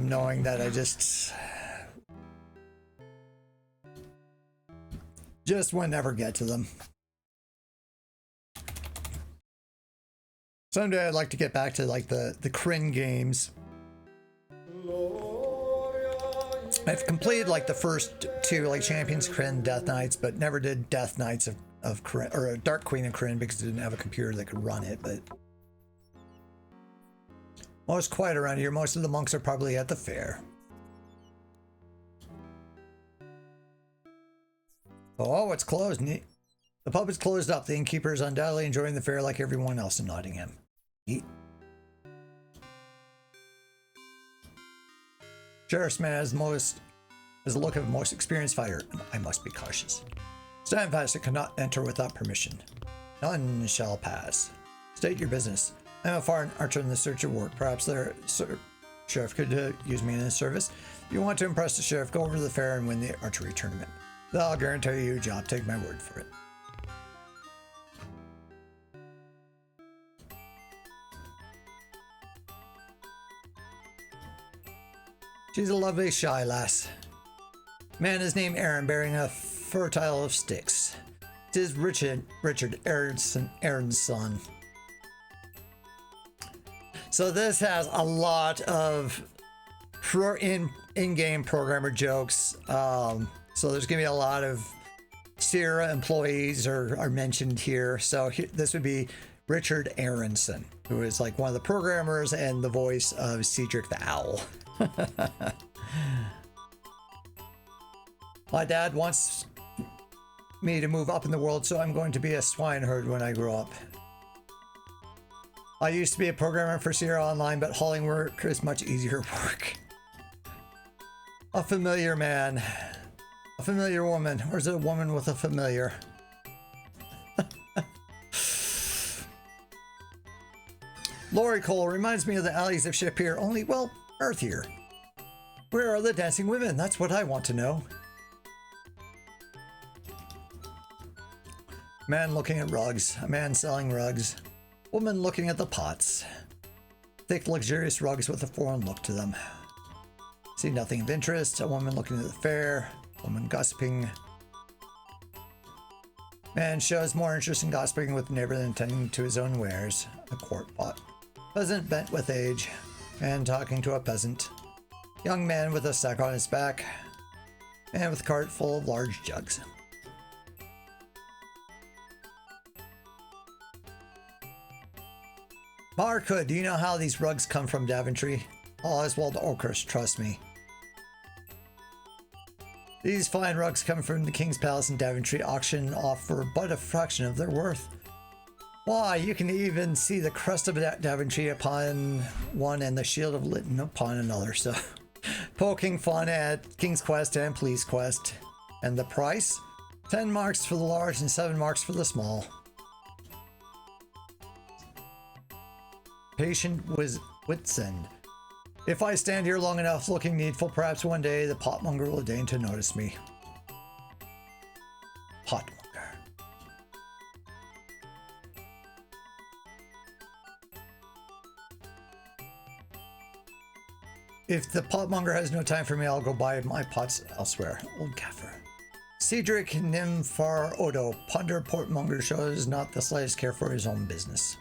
knowing that I just would never get to them. Someday I'd like to get back to like the Kryn games. I've completed like the first two, like Champions Kryn, Death Knights, but never did Death Knights of Kryn, or Dark Queen of Kryn, because I didn't have a computer that could run it. But most quiet around here. Most of the monks are probably at the fair. Oh, it's closed. The pub is closed up. The innkeeper is undoubtedly enjoying the fair like everyone else in Nottingham. Sheriff's man has the look of a most experienced fighter. I must be cautious. Stand fast and cannot enter without permission. None shall pass. State your business. I am a foreign archer in the search of work. Perhaps the sheriff could use me in his service. If you want to impress the sheriff, go over to the fair and win the archery tournament. I'll guarantee you a job. Take my word for it. She's a lovely, shy lass. Man is named Aaron, bearing a fertile of sticks. It is Richard Aaron's son. So this has a lot of in-game programmer jokes. So there's gonna be a lot of Sierra employees are mentioned here. So this would be Richard Aronson, who is like one of the programmers and the voice of Cedric the Owl. My dad wants me to move up in the world, so I'm going to be a swineherd when I grow up. I used to be a programmer for Sierra Online, but hauling work is much easier work. A familiar man. A familiar woman. Or is it a woman with a familiar? Lori Cole reminds me of the alleys of Ship here, only, well, Earth here. Where are the dancing women? That's what I want to know. Man looking at rugs. A man selling rugs. Woman looking at the pots. Thick, luxurious rugs with a foreign look to them. See nothing of interest. A woman looking at the fair. Woman gossiping. Man shows more interest in gossiping with the neighbor than tending to his own wares. A quart pot. Peasant bent with age. Man talking to a peasant. Young man with a sack on his back. Man with a cart full of large jugs. Mark, do you know how these rugs come from Daventry? Oswald Oakhurst, trust me. These fine rugs come from the King's Palace in Daventry, auctioned off for but a fraction of their worth. Why, you can even see the crest of Daventry upon one and the shield of Lytton upon another, so... Poking fun at King's Quest and Police Quest. And the price? 10 marks for the large and 7 marks for the small. Patient Whitsend. If I stand here long enough looking needful, perhaps one day the potmonger will deign to notice me. Potmonger. If the potmonger has no time for me, I'll go buy my pots elsewhere. Old Gaffer. Cedric Nimfar Odo. Ponder portmonger shows not the slightest care for his own business.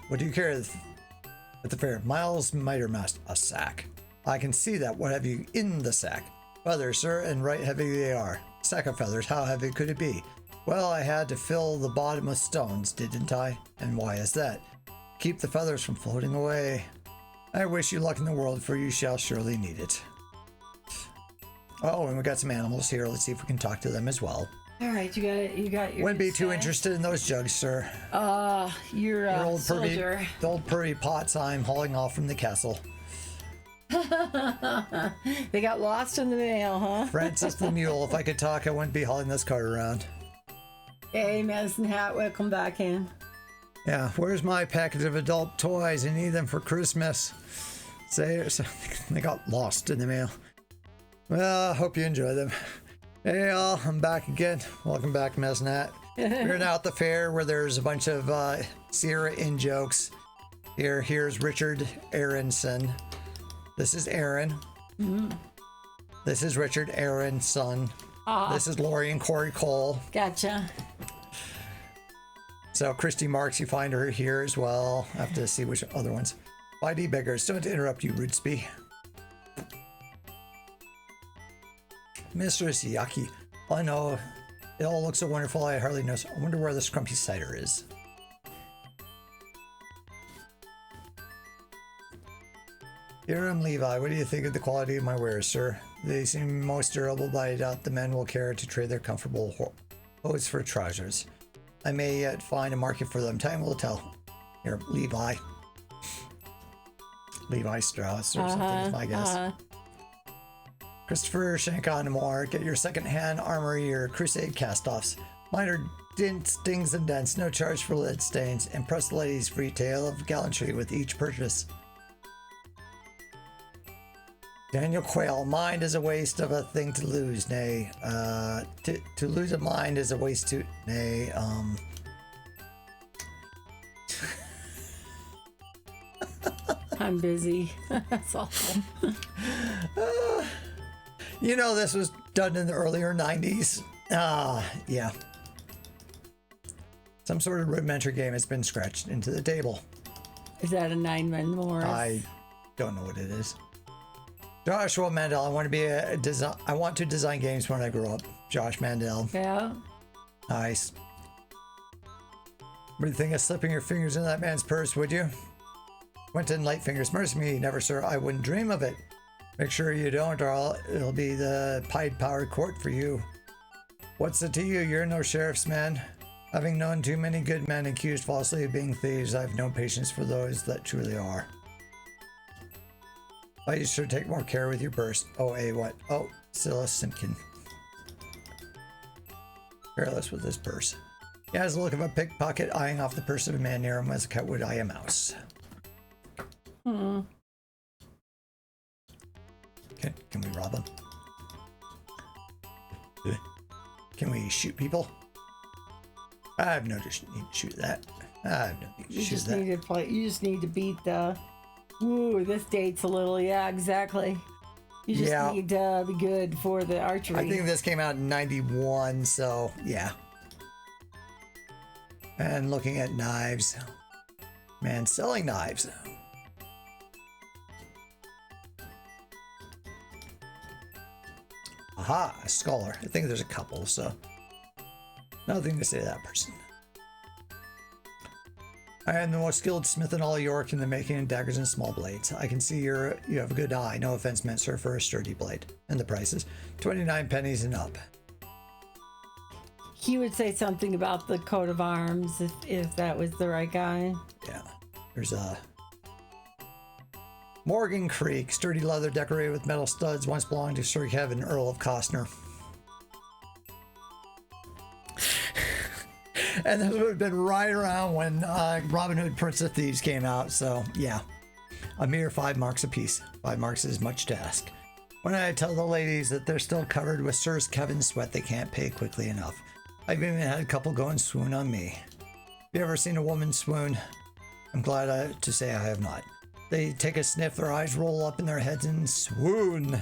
What do you carry at the fair? Miles Mitermast. A sack. I can see that. What have you in the sack? Feathers, sir, and right heavy they are. Sack of feathers. How heavy could it be? Well, I had to fill the bottom with stones, didn't I? And why is that? Keep the feathers from floating away. I wish you luck in the world, for you shall surely need it. Oh, and we got some animals here. Let's see if we can talk to them as well. All right, you got your. Wouldn't be too interested in those jugs, sir. Your old soldier. The old purdy pots I'm hauling off from the castle. They got lost in the mail, huh? Francis the mule. If I could talk, I wouldn't be hauling this cart around. Hey, Medicine Hat, welcome back in. Yeah, where's my package of adult toys? I need them for Christmas. They got lost in the mail. Well, I hope you enjoy them. Hey all, I'm back again. Welcome back, Mesnat. We're now at the fair where there's a bunch of Sierra in jokes. Here's Richard Aronson. This is Aaron. This is Richard Aronson. This is Lori and Corey Cole. Gotcha. So Christy Marks, you find her here as well. I have to see which other ones. 5D Beggars, don't interrupt you, Rudesby. Mistress Yaki. Oh, I know. It all looks so wonderful, I hardly know. I wonder where the Scrumpy Cider is. Hiram Levi, what do you think of the quality of my wares, sir? They seem most durable, but I doubt the men will care to trade their comfortable hose for trousers. I may yet find a market for them. Time will tell. Here, Levi. Levi Strauss or something is my guess. Christopher Shankonamore, get your second-hand armory or crusade cast-offs. Minor dints, dings, and dents, no charge for lead stains. Impress the ladies' free tale of gallantry with each purchase. Daniel Quayle, mind is a waste of a thing to lose, nay. To lose a mind is a waste to, nay, I'm busy. That's awful. You know, this was done in the earlier 90s. Yeah. Some sort of rudimentary game has been scratched into the table. Is that a 9-man Morris? I don't know what it is. Joshua Mandel, I want to design games when I grow up. Josh Mandel. Yeah. Nice. What do you think of slipping your fingers in that man's purse, would you? Quentin Lightfingers, mercy me, never, sir. I wouldn't dream of it. Make sure you don't, or it'll be the Pied Power Court for you. What's it to you? You're no sheriff's man. Having known too many good men accused falsely of being thieves, I have no patience for those that truly are. Why you should take more care with your purse. Oh, what? Oh, Silas Simpkin. Careless with his purse. He has the look of a pickpocket eyeing off the purse of a man near him as a cat would eye a mouse. Can we rob him? Can we shoot people? I have no need to shoot that. I have no need to shoot that. You just need to beat the... Ooh, this date's a little... Yeah, exactly. You just need to be good for the archery. I think this came out in 91, so yeah. And looking at knives. Man, selling knives. Aha, a scholar. I think there's a couple, so nothing to say to that person. I am the most skilled smith in all York in the making of daggers and small blades. I can see you have a good eye. No offense meant, sir, for a sturdy blade. And the prices, 29 pennies and up. He would say something about the coat of arms if that was the right guy. Yeah. There's a Morgan Creek, sturdy leather decorated with metal studs, once belonged to Sir Kevin, Earl of Costner. And this would have been right around when Robin Hood Prince of Thieves came out, so yeah. A mere 5 marks apiece. 5 marks is much to ask. When I tell the ladies that they're still covered with Sir Kevin's sweat, they can't pay quickly enough. I've even had a couple go and swoon on me. You ever seen a woman swoon? I'm glad to say I have not. They take a sniff, their eyes roll up in their heads and swoon.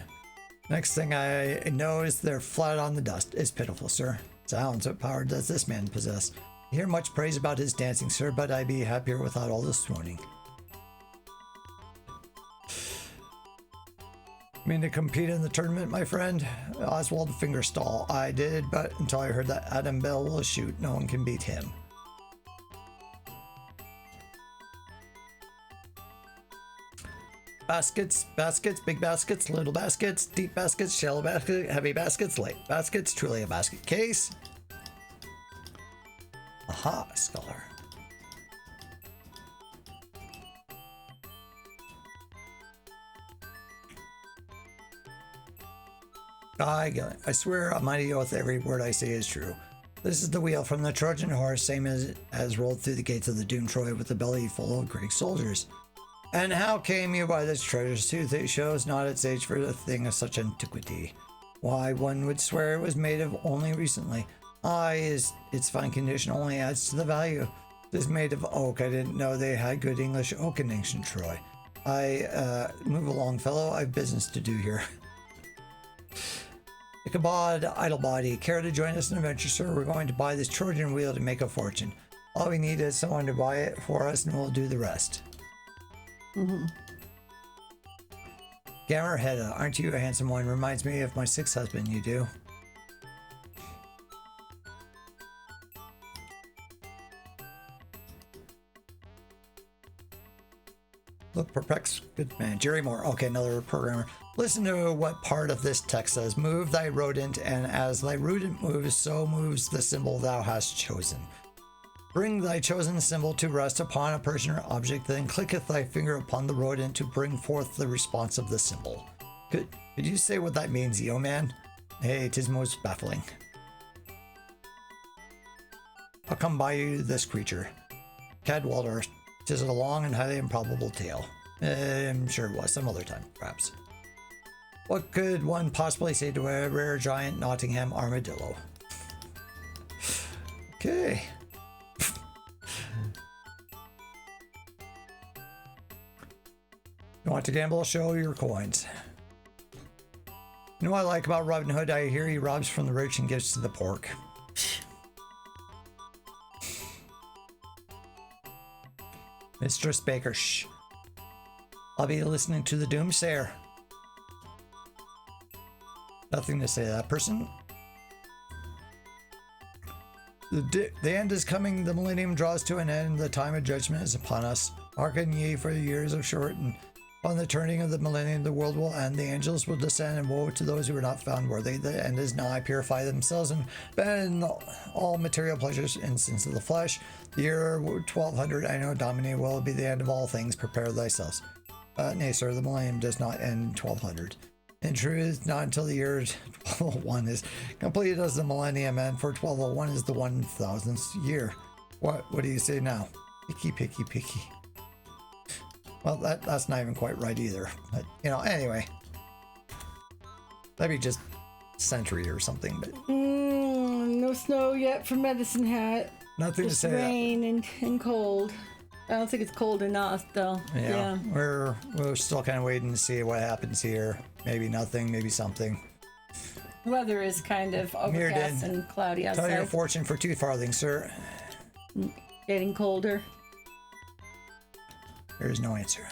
Next thing I know is they're flat on the dust. It's pitiful, sir. Zounds, what power does this man possess? I hear much praise about his dancing, sir, but I'd be happier without all the swooning. Mean to compete in the tournament, my friend? Oswald Fingerstall. I did, but until I heard that Adam Bell will shoot, no one can beat him. Baskets, big baskets, little baskets, deep baskets, shallow baskets, heavy baskets, light baskets, truly a basket case. Aha, scholar. I swear a mighty oath every word I say is true. This is the wheel from the Trojan horse, same as rolled through the gates of the doomed Troy with a belly full of Greek soldiers. And how came you by this treasure tooth? It shows not its age for a thing of such antiquity. Why, one would swear it was made of only recently. Its fine condition only adds to the value. It is made of oak. I didn't know they had good English oak in ancient Troy. Move along, fellow. I have business to do here. Ichabod Idlebody, care to join us in an adventure, sir? We're going to buy this Trojan wheel to make a fortune. All we need is someone to buy it for us, and we'll do the rest. Mm-hmm. Gammerhead, aren't you a handsome one? Reminds me of my sixth husband, you do. Look perplexed, good man. Jerry Moore, okay, another programmer. Listen to what part of this text says. Move thy rodent, and as thy rodent moves, so moves the symbol thou hast chosen. Bring thy chosen symbol to rest upon a person or object, then clicketh thy finger upon the rodent to bring forth the response of the symbol. Could you say what that means, yo man? Hey, 'tis most baffling. I'll come by you this creature. Cadwallader, 'tis a long and highly improbable tale. I'm sure it was, some other time, perhaps. What could one possibly say to a rare giant Nottingham armadillo? Okay. You want to gamble? Show your coins. You know what I like about Robin Hood? I hear he robs from the rich and gives to the poor. Mistress Baker, shh. I'll be listening to the doomsayer. Nothing to say to that person. The end is coming, the millennium draws to an end, the time of judgment is upon us. Hearken ye, for the years are short, and on the turning of the millennium the world will end, the angels will descend, and woe to those who are not found worthy. The end is nigh, purify themselves, and abandon all material pleasures and sins of the flesh. The year 1200 Anno Domini will be the end of all things, prepare thyselves. Nay, sir, the millennium does not end 1200. In truth, not until the year 1201 is completed does the millennium end, for 1201 is the 1000th year. What do you say now? Picky, picky, picky. Well, that's not even quite right either. But, you know, anyway. That'd be just century or something, but... no snow yet for Medicine Hat. Nothing just to say. Rain and cold. I don't think it's cold enough, though. Yeah. We're still kind of waiting to see what happens here. Maybe nothing, maybe something. Weather is kind of overcast and cloudy outside. Tell your fortune for 2 farthings, sir. Getting colder. There is no answer.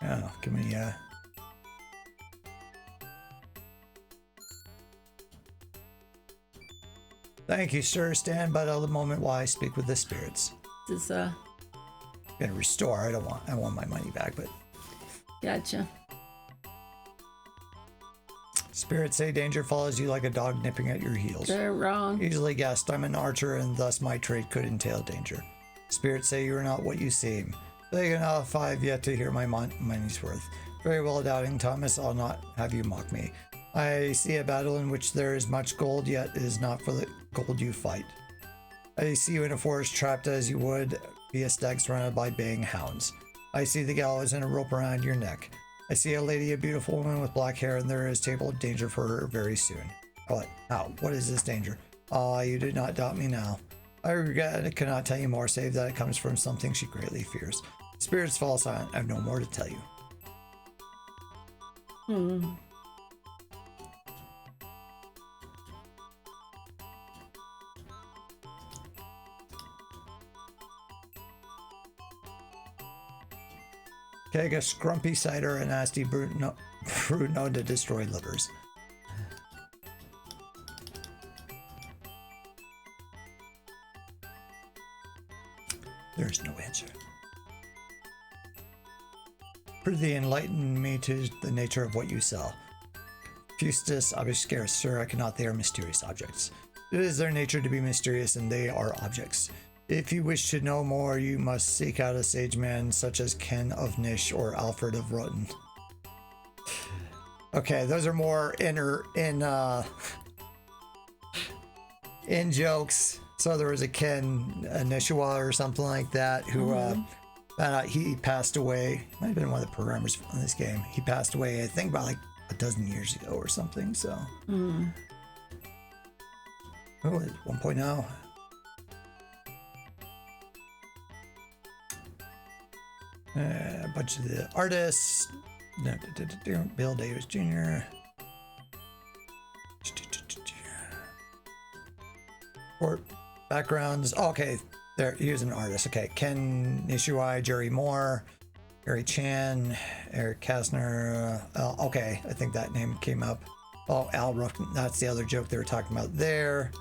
Oh, give me Thank you, sir. Stand by the moment while I speak with the spirits. This Gonna restore. I want my money back, but gotcha. Spirits say danger follows you like a dog nipping at your heels. They're wrong. Easily guessed. I'm an archer, and thus my trade could entail danger. Spirits say you are not what you seem. They cannot if I've yet to hear my money's worth. Very well, doubting Thomas, I'll not have you mock me. I see a battle in which there is much gold, yet it is not for the gold you fight. I see you in a forest trapped as you would be a stag surrounded by baying hounds. I see the gallows and a rope around your neck. I see a lady, a beautiful woman with black hair, and there is table danger for her very soon. What? How? What is this danger? Ah, you do not doubt me now. I regret I cannot tell you more, save that it comes from something she greatly fears. Spirits fall silent. I have no more to tell you. Keg a scrumpy cider, a nasty brute known to destroy livers. There's no answer. Prithee, enlighten me to the nature of what you sell. Fustus obscurus, sir, I cannot. They are mysterious objects. It is their nature to be mysterious, and they are objects. If you wish to know more, you must seek out a sage man such as Ken of Nish or Alfred of Rotten. Okay, those are more in jokes. So there was a Ken Nishua or something like that who he passed away. Might have been one of the programmers on this game. He passed away, I think, about like a dozen years ago or something. So. Oh, 1.0. A bunch of the artists. Bill Davis Jr. Or backgrounds. Oh, okay, there. Here's an artist. Okay, Ken Nishiwai, Jerry Moore, Gary Chan, Eric Kastner. Okay, I think that name came up. Oh, Al Ruffin. That's the other joke they were talking about there.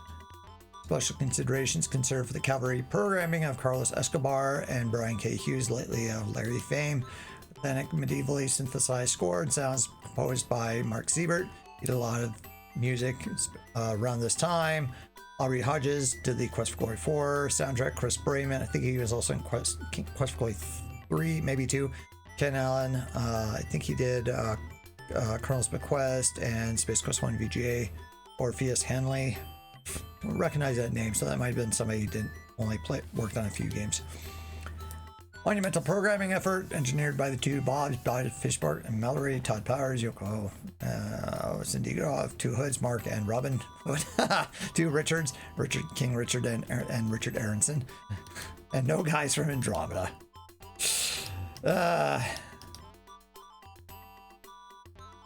Special considerations conserved for the cavalry programming of Carlos Escobar and Brian K. Hughes, lately of Larry fame. Authentic, medievally synthesized score and sounds composed by Mark Siebert. He did a lot of music around this time. Aubrey Hodges did the Quest for Glory 4 soundtrack. Chris Brayman, I think he was also in Quest for Glory 3, maybe 2. Ken Allen, I think he did Colonel's Bequest and Space Quest 1 VGA. Orpheus Hanley, don't recognize that name, so that might have been somebody who didn't only worked on a few games. Monumental programming effort engineered by the two Bobs, Todd Fishbark and Mallory, Todd Powers, Yoko, Cindy Groff, two Hoods, Mark and Robin Hood, two Richards, King Richard and Richard Aronson, and no guys from Andromeda.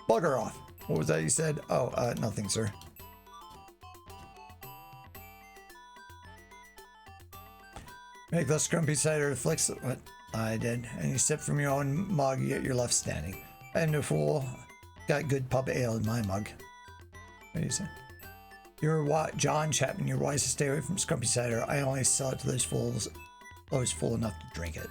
Bugger off. What was that you said? Oh, nothing, sir. Make the scrumpy cider flicks. What I did. And you sip from your own mug, yet you're left standing. I'm no fool. Got good pub ale in my mug. What do you say? You're John Chapman. You're wise to stay away from scrumpy cider. I only sell it to those fools enough to drink it.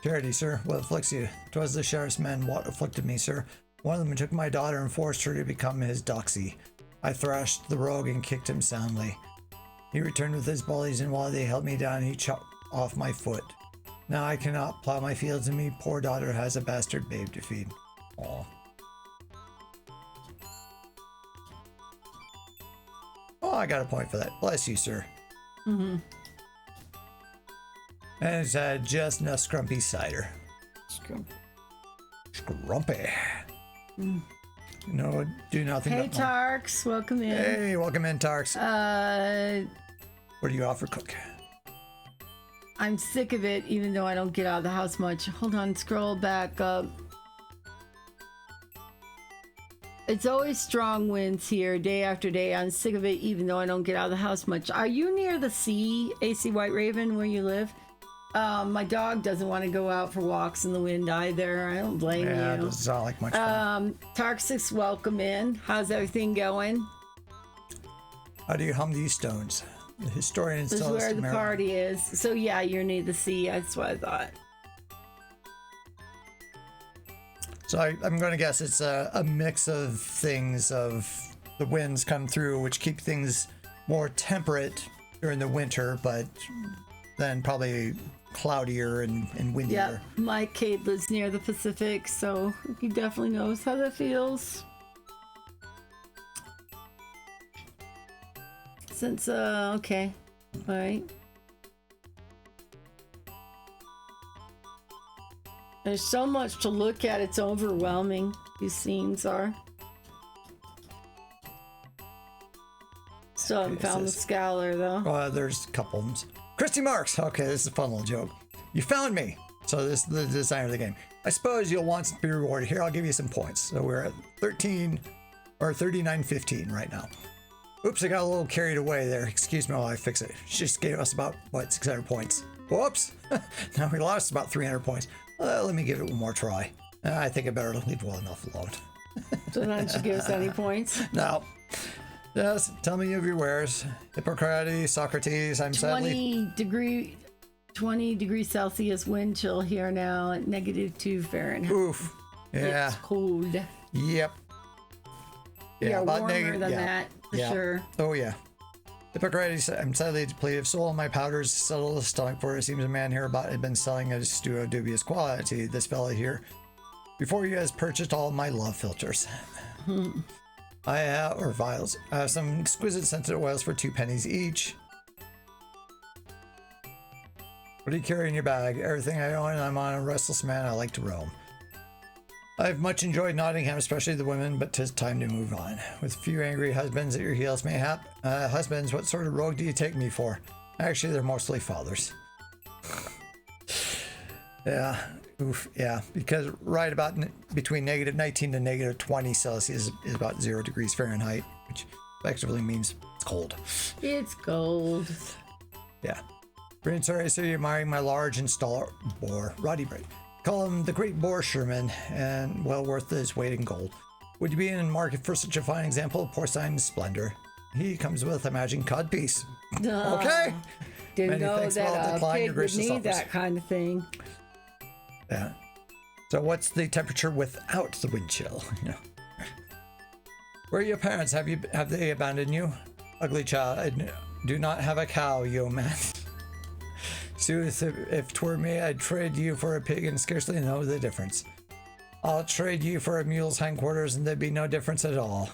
Charity, sir. What afflicts you? 'Twas the sheriff's men what afflicted me, sir. One of them took my daughter and forced her to become his doxy. I thrashed the rogue and kicked him soundly. He returned with his bullies, and while they held me down, he chopped off my foot. Now I cannot plow my fields, and me poor daughter has a bastard babe to feed. Aw. Oh, I got a point for that. Bless you, sir. Mm-hmm. And it's just enough scrumpy cider. Scrumpy. Mm. No, do nothing. Hey, Tarks, welcome in. Hey, welcome in, Tarks. What do you offer, cook? I'm sick of it, even though I don't get out of the house much. Hold on, scroll back up. It's always strong winds here, day after day. I'm sick of it, even though I don't get out of the house much. Are you near the sea, AC White Raven, where you live? My dog doesn't want to go out for walks in the wind either. I don't blame you. Yeah, it doesn't sound like much fun. Tarxis, welcome in. How's everything going? How do you hum these stones? The historians This is tell us where the party is. So yeah, you're near the sea. That's what I thought. So I'm going to guess it's a mix of things. Of the winds come through, which keep things more temperate during the winter, but then probably cloudier and windier. Yeah, my Kate lives near the Pacific, so he definitely knows how that feels. Since, okay, all right. There's so much to look at, it's overwhelming, these scenes are. Still haven't found the Scalar, though. There's a couple of them. Christy Marks. Okay, this is a fun little joke. You found me. So this is the designer of the game. I suppose you'll want to be rewarded. Here, I'll give you some points. So we're at 13 or 39.15 right now. Oops, I got a little carried away there. Excuse me while I fix it. She just gave us about, 600 points. Whoops. Now we lost about 300 points. Let me give it one more try. I think I better leave well enough alone. So don't you give us any points? No. Yes, tell me of your wares. Hippocrates, Socrates, I'm sadly... 20 degrees Celsius wind chill here now at -2 Fahrenheit. Oof. Yeah. It's cold. Yep. Yeah, warmer than that, for sure. Oh, yeah. Hippocrates, I'm sadly depleted of soul. My powders settle the stomach, for it seems a man hereabout had been selling a stew of dubious quality. This fellow here, before you has purchased all my love filters. I have, or vials. I have some exquisite scented oils for 2 pennies each. What do you carry in your bag? Everything I own, and I'm on a restless man. I like to roam. I've much enjoyed Nottingham, especially the women, but 'tis time to move on. With a few angry husbands at your heels, mayhap. Husbands, what sort of rogue do you take me for? Actually, they're mostly fathers. Yeah, oof, yeah, because right about between -19 to -20 Celsius is about 0 degrees Fahrenheit, which effectively means it's cold. It's cold. Yeah. Prince, sorry, so you're admiring my large installer boar, Roddy Bright. Call him the Great Boar Sherman, and well worth his weight in gold. Would you be in the market for such a fine example of porcine splendor? He comes with a magic codpiece. Okay. Didn't Many know thanks, that I'll a decline pig your would gracious need offers. that kind of thing. Yeah. So what's the temperature without the wind chill? Yeah. Where are your parents? Have they abandoned you? Ugly child, I do not have a cow, yo man. Sooth, if 'twere me, I'd trade you for a pig and scarcely know the difference. I'll trade you for a mule's hindquarters and there'd be no difference at all.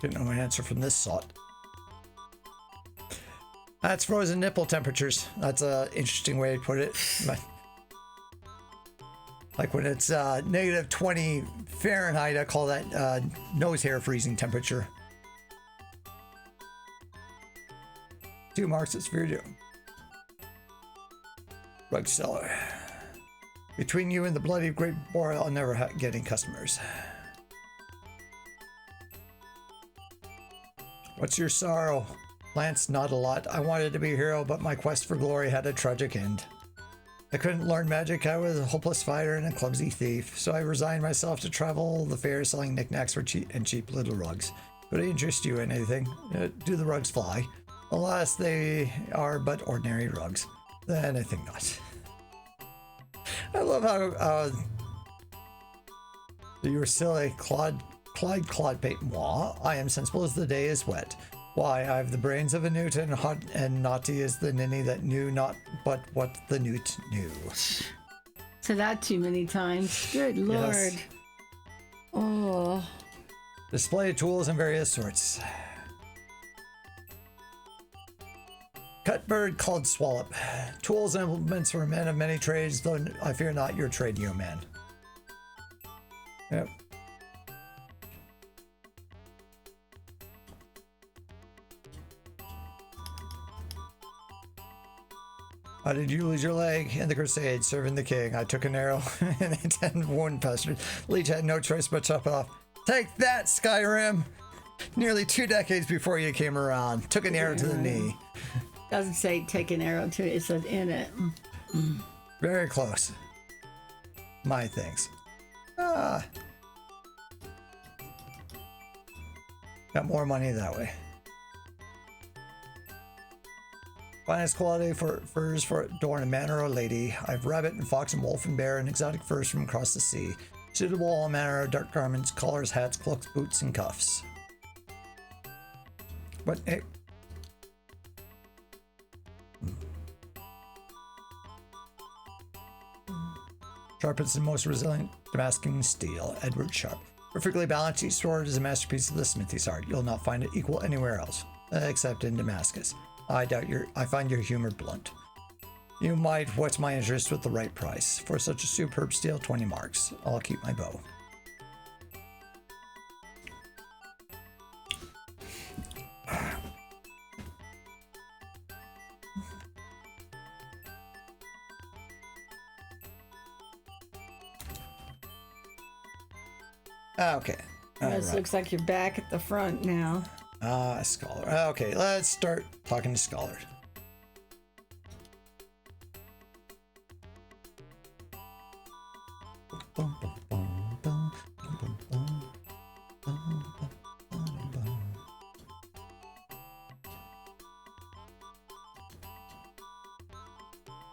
Didn't know my answer from this sot. That's frozen nipple temperatures. That's an interesting way to put it. But like when it's -20 Fahrenheit, I call that nose hair freezing temperature. 2 marks at Sphere Rug seller. Between you and the bloody Great Boar, I'll never get any customers. What's your sorrow? Lance, not a lot. I wanted to be a hero, but my quest for glory had a tragic end. I couldn't learn magic. I was a hopeless fighter and a clumsy thief, so I resigned myself to travel the fair selling knickknacks for cheap little rugs. Could I interest you in anything? Do the rugs fly? Alas, they are but ordinary rugs. Then I think not. I love how you were silly, Clyde Peyton. Moi, I am sensible as the day is wet. Why, I have the brains of a newt, and hot and naughty as the ninny that knew not but what the newt knew. So that too many times. Good Lord. Yes. Oh. Display tools in various sorts. Cutbird called Swallop. Tools and implements for men of many trades, though I fear not your trade, you man. Yep. How did you lose your leg? In the crusade, serving the king. I took an arrow and a 10 wound pestered. Leech had no choice but chop it off. Take that, Skyrim! Nearly 2 decades before you came around. Took an arrow to the knee. Doesn't say take an arrow to it, it says in it. Very close. My thanks. Ah. Got more money that way. Finest quality for furs for adorn a man or a lady. I've rabbit and fox and wolf and bear and exotic furs from across the sea. Suitable all manner of dark garments, collars, hats, cloaks, boots, and cuffs. But hey. Sharpest and most resilient Damascus steel, Edward Sharp. Perfectly balanced, each sword is a masterpiece of the smithy's art. You'll not find it equal anywhere else, except in Damascus. I find your humor blunt. You might whet my interest with the right price. For such a superb steel, 20 marks. I'll keep my bow. Okay. This looks like you're back at the front now. Scholar. Okay, let's start talking to Scholar.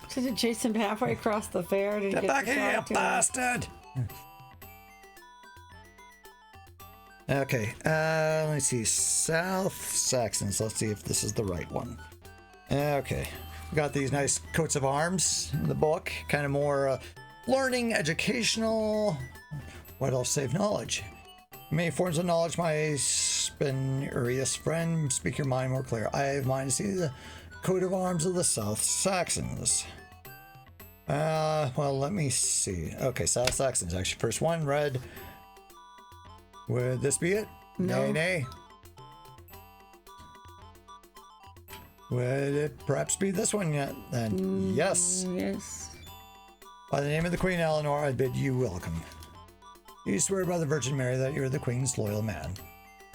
Should you chase him halfway across the fair to Get get back to here, you talk to him? bastard! Okay, let's see. South Saxons. Let's see if this is the right one. Okay, we got these nice coats of arms in the book. Kind of more learning, educational. What else? Save knowledge. Many forms of knowledge, my spurious friend. Speak your mind more clear. I have mind to see the coat of arms of the South Saxons. Well, let me see. Okay, South Saxon's actually first one. Red. Would this be it? No. Nay, nay. Would it perhaps be this one yet? Then yes. Yes. By the name of the Queen Eleanor, I bid you welcome. You swear by the Virgin Mary that you're the Queen's loyal man.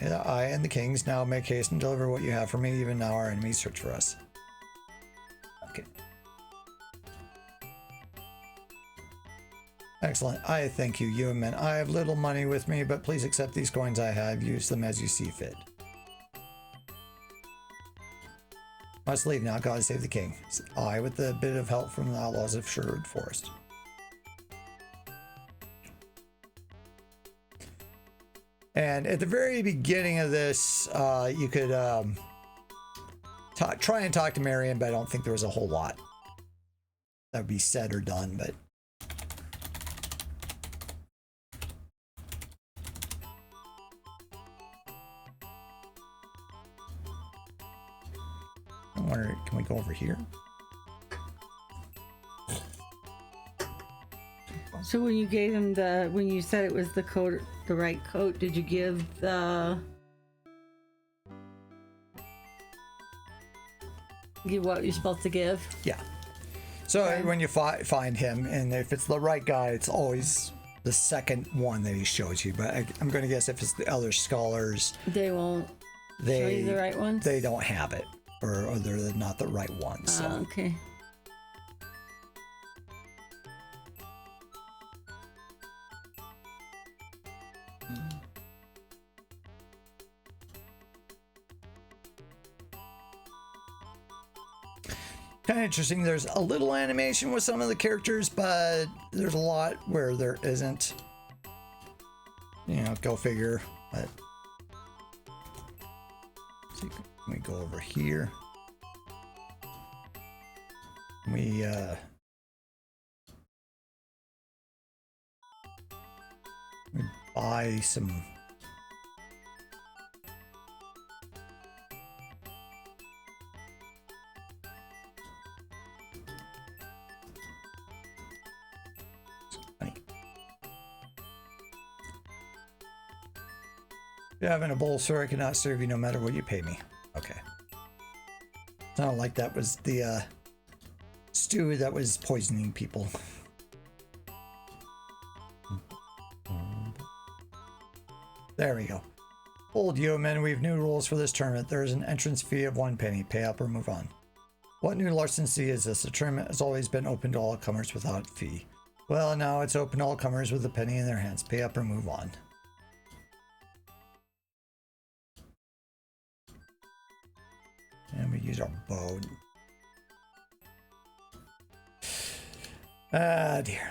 And I and the kings now make haste and deliver what you have for me, even now our enemies search for us. Okay. Excellent. I thank you, you men. I have little money with me, but please accept these coins I have. Use them as you see fit. Must leave now. God save the king. I, with a bit of help from the outlaws of Sherwood Forest. And at the very beginning of this, you could try and talk to Marion, but I don't think there was a whole lot that would be said or done. But I wonder, can we go over here? So when you gave him when you said it was the coat, the right coat, did you give what you're supposed to give? Yeah. So Okay. when you find him, and if it's the right guy, it's always the second one that he shows you. But I'm going to guess if it's the other scholars, They won't show you the right ones? They don't have it, or they're not the right ones. So. Okay. Kind of interesting. There's a little animation with some of the characters, but there's a lot where there isn't. You know, go figure. But so we go over here. We buy some. If you have in a bowl, sir, I cannot serve you no matter what you pay me. Okay. Sounded like that was the stew that was poisoning people. There we go. Old yeomen, we have new rules for this tournament. There is an entrance fee of 1 penny. Pay up or move on. What new larceny is this? The tournament has always been open to all comers without fee. Well, now it's open to all comers with a penny in their hands. Pay up or move on. And we use our bow. Ah, dear.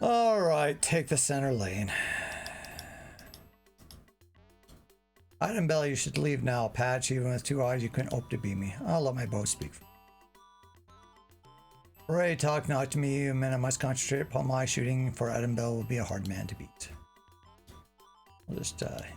All right, take the center lane. Item Bell, you should leave now. Patch, even with 2 eyes, you couldn't hope to beat me. I'll let my bow speak for me. Ray, talk not to me, you men. I must concentrate upon my shooting, for Adam Bell will be a hard man to beat. We'll just, okay.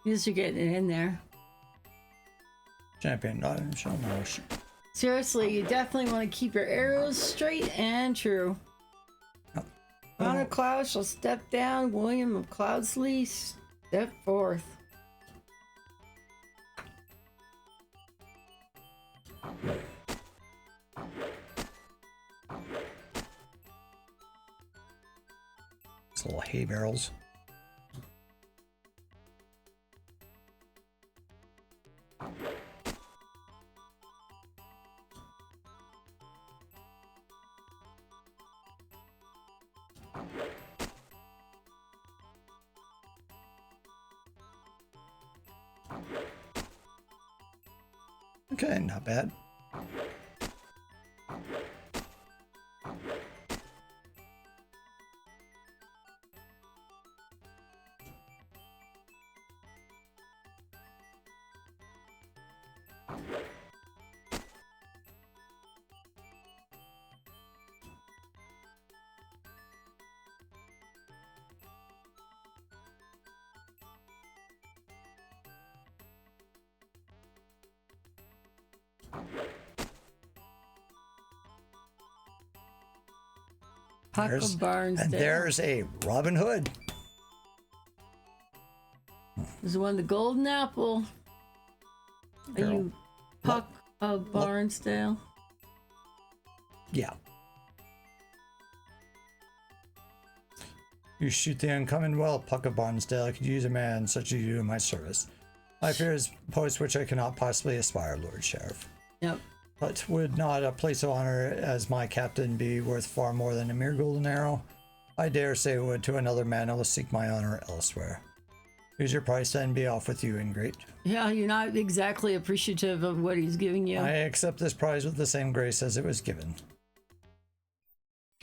You're getting it in there. Champion, not in show no. Seriously, you definitely want to keep your arrows straight and true. Honor Cloud shall step down. William of Cloudsley, step forth. These little hay barrels. Okay, not bad. And there's a Robin Hood. There's one, the Golden Apple. Are you Puck of Barnsdale? Yeah. You shoot the incoming well, Puck of Barnsdale. I could use a man such as you in my service. My fear is post which I cannot possibly aspire, Lord Sheriff. Yep. But would not a place of honor as my captain be worth far more than a mere golden arrow? I dare say would to another man I will seek my honor elsewhere. Here's your price, then be off with you, ingrate. Yeah, you're not exactly appreciative of what he's giving you. I accept this prize with the same grace as it was given.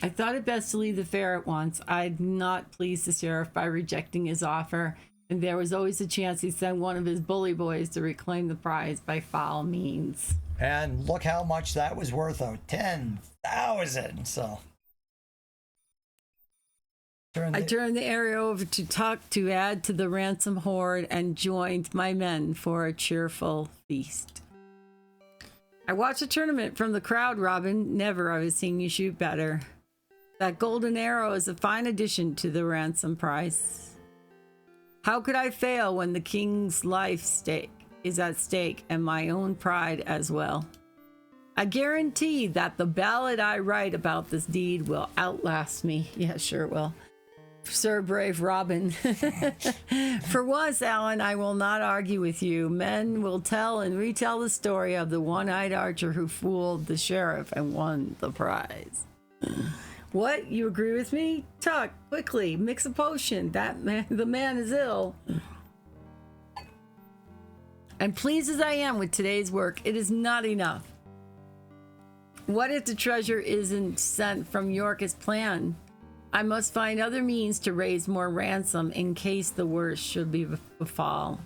I thought it best to leave the fair at once. I'd not pleased the sheriff by rejecting his offer, and there was always a chance he'd send one of his bully boys to reclaim the prize by foul means. And look how much that was worth, though. 10,000. So I turned the area over to Tuck to add to the ransom hoard and joined my men for a cheerful feast. I watched the tournament from the crowd, Robin. Never have I seen you shoot better. That golden arrow is a fine addition to the ransom price. How could I fail when the king's life is at stake and my own pride as well? I guarantee that the ballad I write about this deed will outlast me. Yeah, sure it will. Sir Brave Robin. For once, Alan, I will not argue with you. Men will tell and retell the story of the one-eyed archer who fooled the sheriff and won the prize. What? You agree with me? Tuck, quickly, mix a potion. The man is ill. And pleased as I am with today's work, it is not enough. What if the treasure isn't sent from York as planned? I must find other means to raise more ransom in case the worst should befall.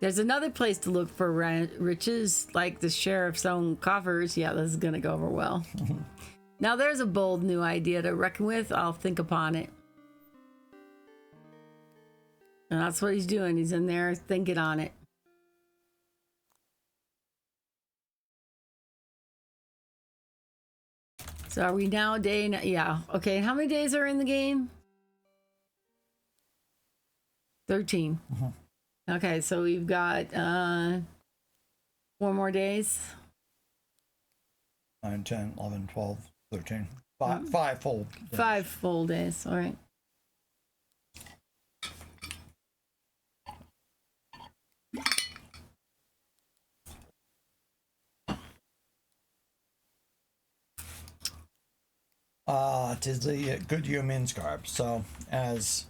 There's another place to look for riches, like the sheriff's own coffers. Yeah, this is going to go over well. Now there's a bold new idea to reckon with. I'll think upon it. And that's what he's doing. He's in there thinking on it. So are we now yeah. Okay, how many days are in the game? 13. Okay, so we've got 4 more days. 9, 10, 11, 12, 13. 5 full days. 5 full days, all right. Tis the good human's garb. So, as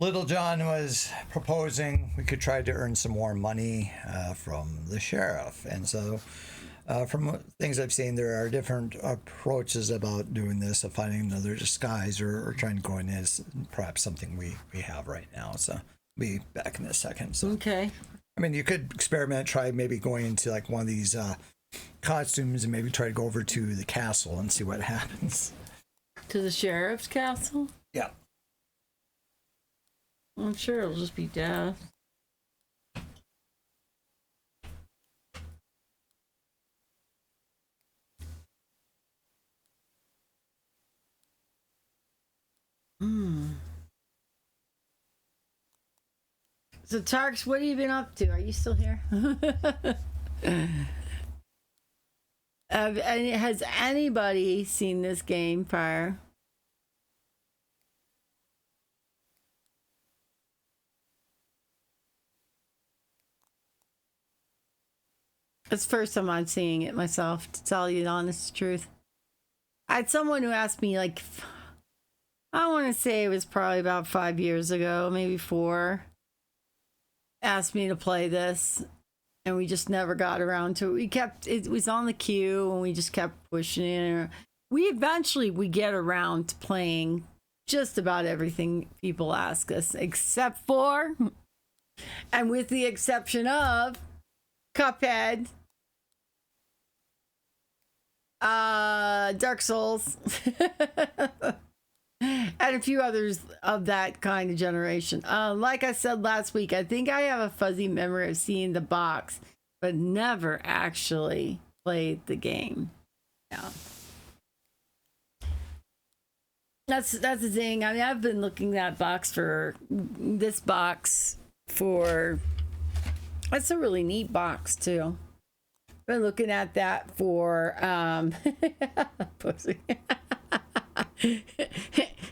Little John was proposing, we could try to earn some more money from the sheriff. And so, from things I've seen, there are different approaches about doing this, of finding another disguise or trying to go in as perhaps something we have right now. So, Be back in a second. So. Okay. I mean, you could experiment, try maybe going into like one of these costumes and maybe try to go over to the castle and see what happens. To the sheriff's castle? Yeah. I'm sure it'll just be death. So, Tarks, what have you been up to? Are you still here? Has anybody seen this game prior? It's the first time I'm seeing it myself, to tell you the honest truth. I had someone who asked me, like, I want to say it was probably about 5 years ago, maybe 4, asked me to play this, and we just never got around to it. It was on the queue, and we just kept pushing it. We get around to playing just about everything people ask us, except for, and with the exception of, Cuphead, Dark Souls, and a few others of that kind of generation. Like I said last week, I think I have a fuzzy memory of seeing the box, but never actually played the game. Yeah. That's the thing. I mean, I've been looking at this box for. That's a really neat box too. Been looking at that for pussy.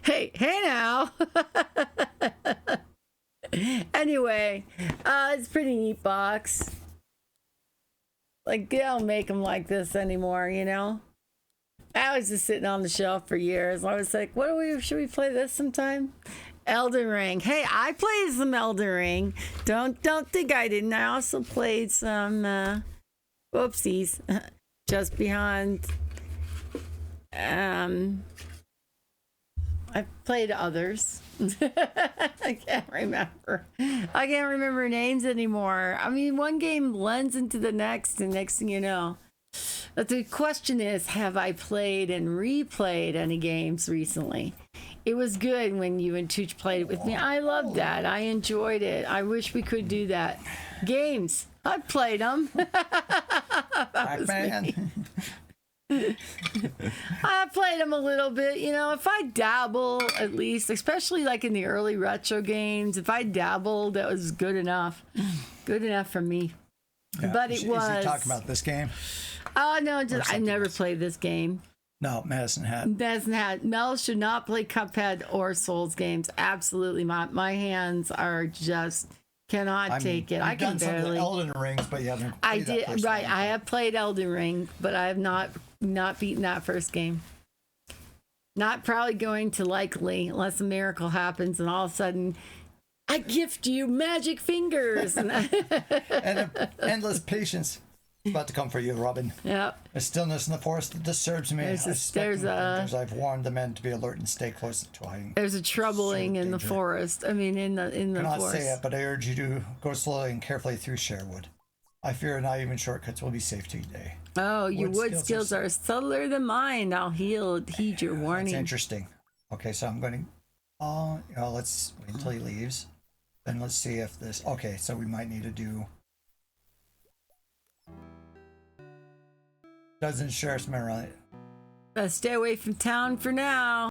hey now. Anyway, it's a pretty neat box. Like, they don't make them like this anymore, you know? I was just sitting on the shelf for years. I was like, should we play this sometime? Elden Ring. Hey, I played some Elden Ring. Don't think I didn't. I also played some whoopsies just behind. I've played others. I can't remember names anymore. I mean, one game blends into the next, and next thing you know. But the question is, have I played and replayed any games recently? It was good when you and Tooch played it with me. I loved that. I enjoyed it. I wish we could do that. Games. I played them. Pac-Man. I played them a little bit. You know, if I dabble, at least, especially like in the early retro games, if I dabbled, that was good enough. Good enough for me. Yeah. But it was. Is he talking about this game? Oh, no, I never played this game. No, Madison had. Mel should not play Cuphead or Souls games. Absolutely not. My hands are just cannot take it. I can done barely. Some of the Elden Rings, but you haven't. I did right. I have played Elden Ring, but I have not beaten that first game. Not probably going to likely, unless a miracle happens and all of a sudden, I gift you magic fingers and endless patience. About to come for you, Robin. Yep. The stillness in the forest that disturbs me. I've warned the men to be alert and stay close to hiding. There's a troubling in the forest. I mean, in the cannot forest. Say it, but I urge you to go slowly and carefully through Sherwood. I fear not even shortcuts will be safe today. Oh, your wood skills are subtler than mine. I'll heed your warning. That's interesting. Okay, so I'm going to. Let's wait until he leaves. Then let's see if this. Okay, so we might need to do. Doesn't sheriff's men right? Stay away from town for now.